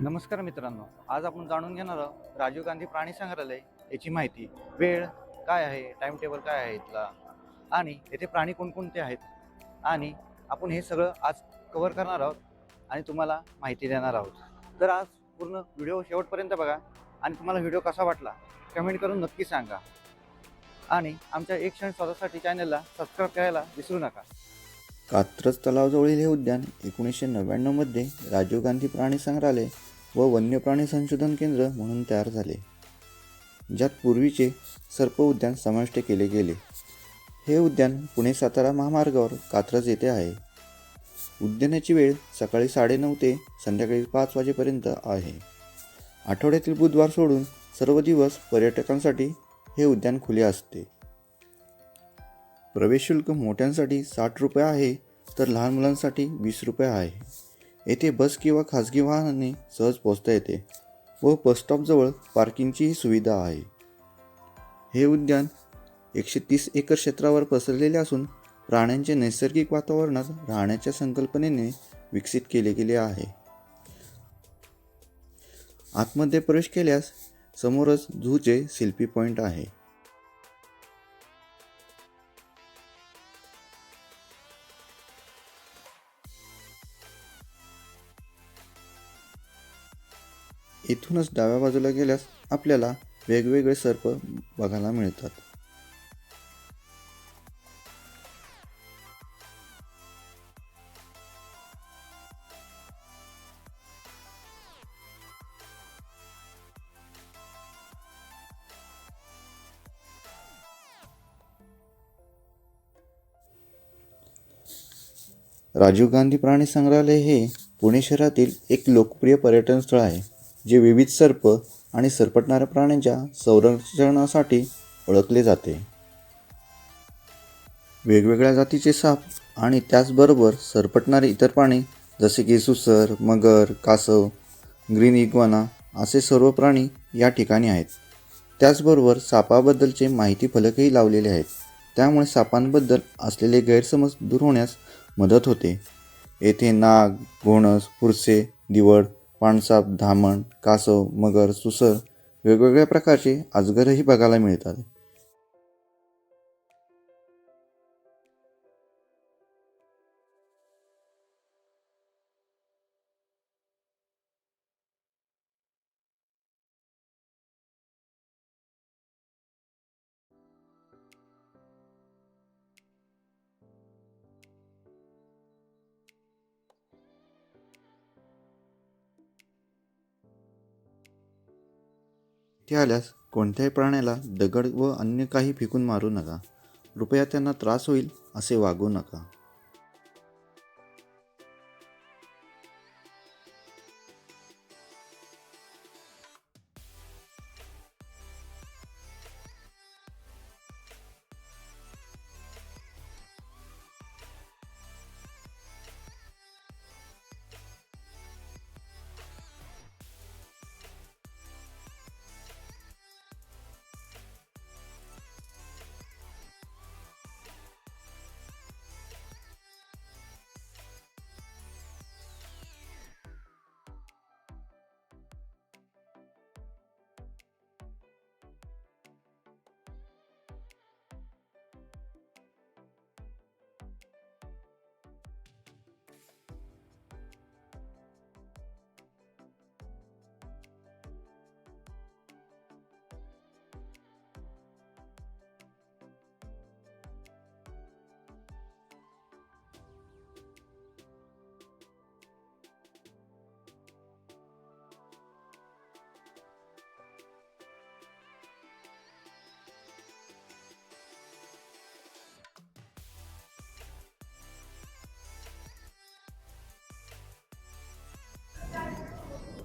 नमस्कार मित्रांनो, आज आपण जाणून घेणार आहोत राजीव गांधी प्राणी संग्रहालय याची माहिती. वेळ काय आहे, टाइम टेबल काय आहे इथला, आणि येथे प्राणी कोणकोणते आहेत, आणि आपण हे सगळं आज कव्हर करणार आहोत आणि तुम्हाला माहिती देणार आहोत. तर आज पूर्ण व्हिडिओ शेवटपर्यंत बघा आणि तुम्हाला व्हिडिओ कसा वाटला कमेंट करून नक्की सांगा. आणि आमच्या एक क्षण स्वतःसाठी चॅनलला सबस्क्राईब करायला विसरू नका. कात्रज तलावाजवळील हे उद्यान 1999मध्ये राजीव गांधी प्राणी संग्रहालय व वन्य प्राणी संशोधन केंद्र म्हणून तयार झाले, ज्यात पूर्वीचे सर्प उद्यान समाविष्ट केले गेले. हे उद्यान पुणे-सातारा महामार्गावर कात्रज येथे आहे. उद्यानाची वेळ सकाळी 9:30 ते संध्याकाळी 5 वाजेपर्यंत आहे. आठवड्यातील बुधवार सोडून सर्व दिवस पर्यटकांसाठी हे उद्यान खुले असते. प्रवेश शुल्क मोठ्यांसाठी 60 रुपये आहे, तर लहान मुलांसाठी 20 रुपये आहे. येथे बस किंवा खाजगी वाहनाने सहज पोहोचता येते व बसस्टॉपजवळ पार्किंगचीही सुविधा आहे. हे उद्यान 130 एकर क्षेत्रावर पसरलेले असून प्राण्यांचे नैसर्गिक वातावरणात राहण्याच्या संकल्पनेने विकसित केले गेले आहे. आतमध्ये प्रवेश केल्यास समोरच झूचे सेल्फी पॉइंट आहे. इथूनच डाव्या बाजूला गेल्यास आपल्याला वेगवेगळे सर्प बघायला मिळतात. राजीव गांधी प्राणी संग्रहालय हे पुणे शहरातील एक लोकप्रिय पर्यटन स्थळ आहे, जे विविध सर्प आणि सरपटणाऱ्या प्राण्यांच्या संरक्षणासाठी ओळखले जाते. वेगवेगळ्या जातीचे साप आणि त्याचबरोबर सरपटणारे इतर प्राणी जसे की सुसर, मगर, कासव, ग्रीन इग्वाना असे सर्व प्राणी या ठिकाणी आहेत. त्याचबरोबर सापाबद्दलचे माहिती फलकही लावलेले आहेत, त्यामुळे सापांबद्दल असलेले गैरसमज दूर होण्यास मदत होते. येथे नाग, घोणस, फुरसे, दिवड, पाणसाप, धामण, कासव, मगर, सुसर, वेगवेगळ्या प्रकारचे अजगरही बघायला मिळतात. इथे आल्यास कोणत्याही प्राण्याला दगड व अन्य काही फेकून मारू नका. कृपया त्यांना त्रास होईल असे वागू नका.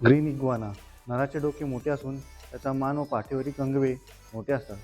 ग्रीन इग्वाना नराचे डोके मोठे असून त्याचा मान व पाठीवरील कंगवे मोठे असतात.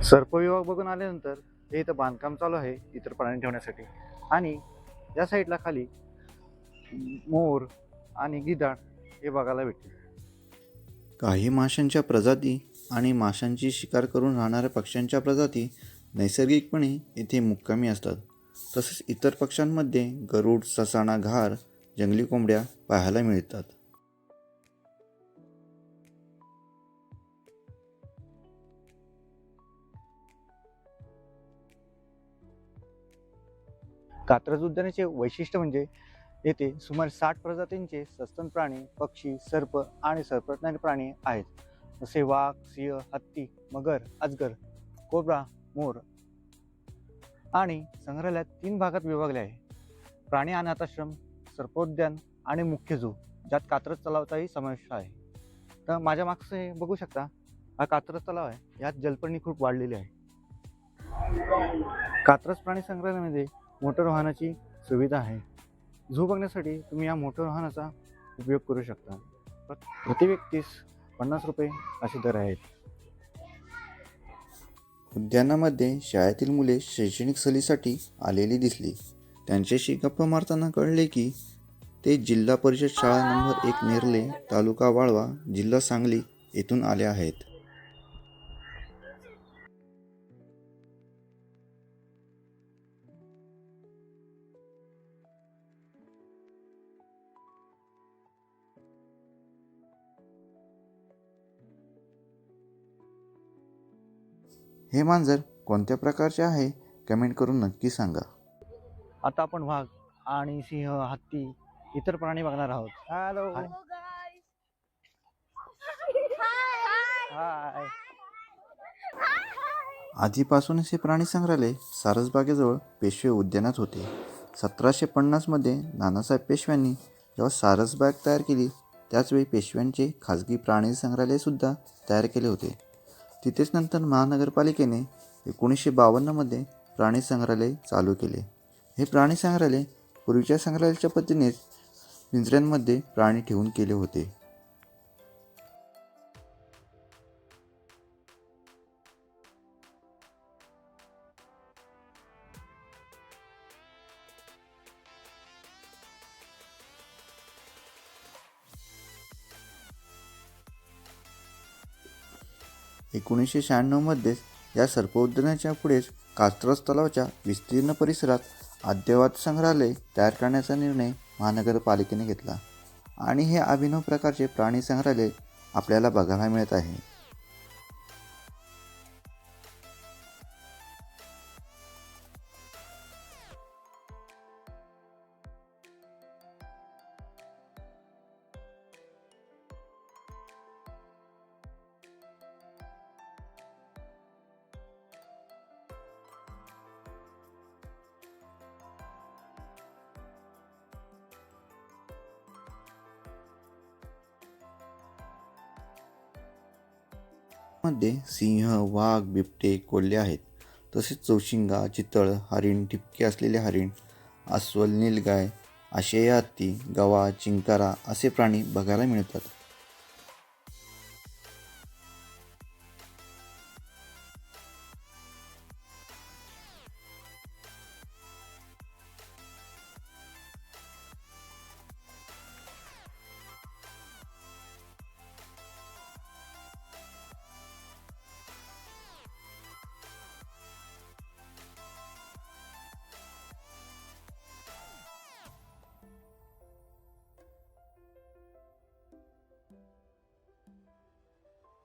सर्प विभाग बघून आल्यानंतर हे इथं बांधकाम चालू आहे इतर प्राणी ठेवण्यासाठी. आणि या साईडला खाली मोर आणि गिधाड हे बघायला भेटते. काही माशांच्या प्रजाती आणि माशांची शिकार करून राहणाऱ्या पक्ष्यांच्या प्रजाती नैसर्गिकपणे येथे मुक्कामी असतात. तसेच इतर पक्ष्यांमध्ये गरुड, ससाणा, घार, जंगली कोंबड्या पाहायला मिळतात. कात्रज उद्यानाचे वैशिष्ट्य म्हणजे येथे सुमारे 60 प्रजातींचे सस्तन प्राणी, पक्षी, सर्प आणि सरपटणारे प्राणी आहेत. जसे वाघ, सिंह, हत्ती, मगर, अजगर, कोब्रा, मोर. आणि संग्रहालयात 3 भागात विभागले आहे: प्राणी अनाथाश्रम, सर्पोद्यान आणि मुख्य झू, ज्यात कात्रज तलावाचाही समावेश आहे. तर माझ्या मागचे हे बघू शकता, हा कात्रज तलाव आहे. यात जलपर्णी खूप वाढलेली आहे. कात्रज प्राणी संग्रहालयामध्ये मोटर वाहनाची सुविधा आहे. झू बघण्यासाठी तुम्ही या मोटर वाहनाचा उपयोग करू शकता. प्रति व्यक्तीस 50 रुपये असे दर आहेत. उद्यानामध्ये शाळेतील मुले शैक्षणिक सहलीसाठी आलेली दिसली. त्यांच्याशी गप्पा मारताना कळले की ते जिल्हा परिषद शाळा नंबर 1 नेरले, तालुका वाळवा, जिल्हा सांगली येथून आले आहेत. हे मांजर कोणत्या प्रकारचे आहे कमेंट करून नक्की सांगा. आता आपण वाघ आणि सिंह, हत्ती, इतर प्राणी बघणार आहोत. Hello, Hello guys. हाय. आधीपासूनच हे प्राणी संग्रहालय सारसबागेजवळ पेशवे उद्यानात होते. 1750मध्ये नानासाहेब पेशव्यांनी जेव्हा सारसबाग तयार केली त्याचवेळी पेशव्यांचे खाजगी प्राणी संग्रहालयसुद्धा तयार केले होते. तिथेच नंतर महानगरपालिकेने 1952मध्ये प्राणी संग्रहालय चालू केले. हे प्राणी संग्रहालय पूर्वीच्या संग्रहालयाच्या पद्धतीनेच पिंजऱ्यांमध्ये प्राणी ठेवून केले होते. एकोणीसशे 96मध्येच या सर्पोद्यानाच्या पुढेच कात्रज तलावाच्या विस्तीर्ण परिसरात अद्ययावत संग्रहालय तयार करण्याचा निर्णय महानगरपालिकेने घेतला आणि हे अभिनव प्रकारचे प्राणी संग्रहालय आपल्याला बघायला मिळत आहे. मध्ये सिंह, वाघ, बिबटे, कोल्हे आहेत. तसेच चौशिंगा, चितळ, हरिण, ठिपके असलेले हरिण, अस्वल, नीलगाय, आशियाई हत्ती, गवा, चिंकारा असे प्राणी बघायला मिळतात.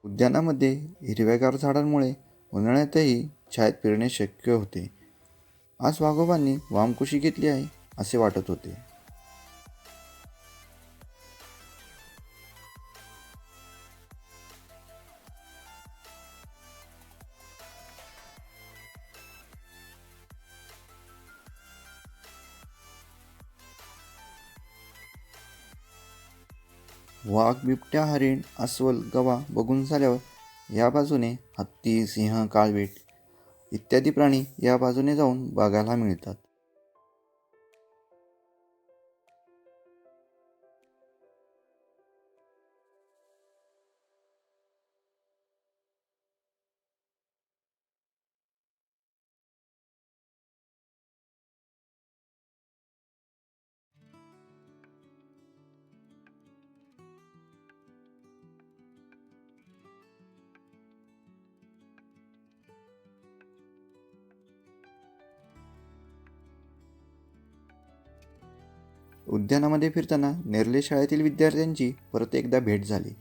उद्यानामध्ये हिरव्यागार झाडांमुळे उन्हाळ्यातही छायेत फिरणे शक्य होते. आज वाघोबांनी वामकुक्षी घेतली आहे असे वाटत होते. वाघ, बिबट्या, हरिण, अस्वल, गवा बघून झाल्यावर या बाजूने हत्ती, सिंह, काळवीट इत्यादी प्राणी या बाजूने जाऊन बघायला मिळतात. उद्यानामध्ये फिरताना नेरले शाळेतील विद्यार्थ्यांची परत एकदा भेट झाली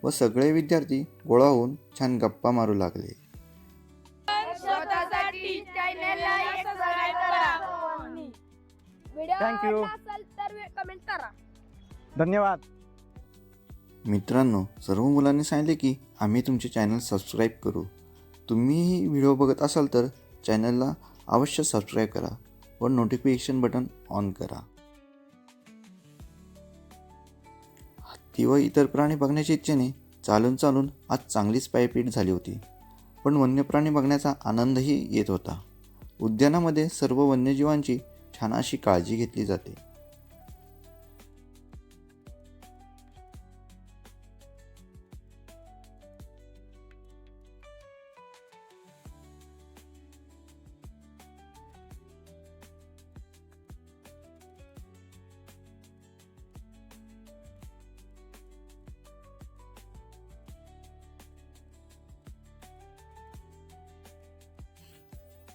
व सगळे विद्यार्थी गोळा होऊन छान गप्पा मारू लागले. स्वतःसाठी चॅनलला सबस्क्राइब करा. Video Thank you. आवडला असेल तर कमेंट करा. धन्यवाद. मित्रांनो, सर्व मुलांनी सांगितले की आम्ही तुमचे चॅनल सबस्क्राईब करू. तुम्हीही व्हिडिओ बघत असाल तर चॅनलला अवश्य सबस्क्राईब करा व नोटिफिकेशन बटन ऑन करा. हत्ती व इतर प्राणी बघण्याच्या इच्छेने चालून चालून आज चांगलीच पायपीट झाली होती. पण वन्यप्राणी बघण्याचा आनंदही येत होता. उद्यानामध्ये सर्व वन्यजीवांची छान अशी काळजी घेतली जाते.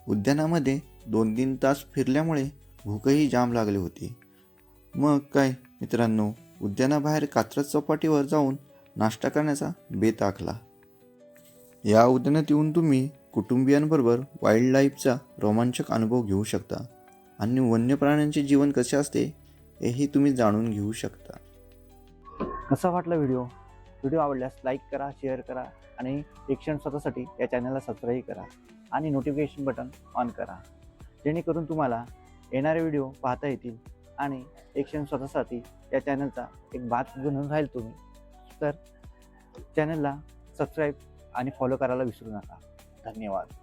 उद्यानामध्ये 2-3 तास फिरल्यामुळे भूकही जाम लागली होती. मग काय मित्रांनो, उद्यानाबाहेर कात्रज चौपाटीवर जाऊन नाश्ता करण्याचा बेत आखला. या उद्यानात येऊन तुम्ही कुटुंबियांबरोबर वाईल्ड लाईफचा रोमांचक अनुभव घेऊ शकता आणि वन्य प्राण्यांचे जीवन कसे असते हेही तुम्ही जाणून घेऊ शकता. कसा वाटला व्हिडिओ? व्हिडिओ आवडल्यास लाईक करा, शेअर करा आणि एक क्षण स्वतःसाठी या चॅनलला सबस्क्राईब करा आणि नोटिफिकेशन बटन ऑन करा, जेणेकरून तुम्हाला येणारे व्हिडिओ पाहता येतील आणि एक क्षण स्वतःसाठी या चॅनलचा एक भाग बनून राहील तुम्ही. तर चॅनलला सबस्क्राईब आणि फॉलो करायला विसरू नका. धन्यवाद.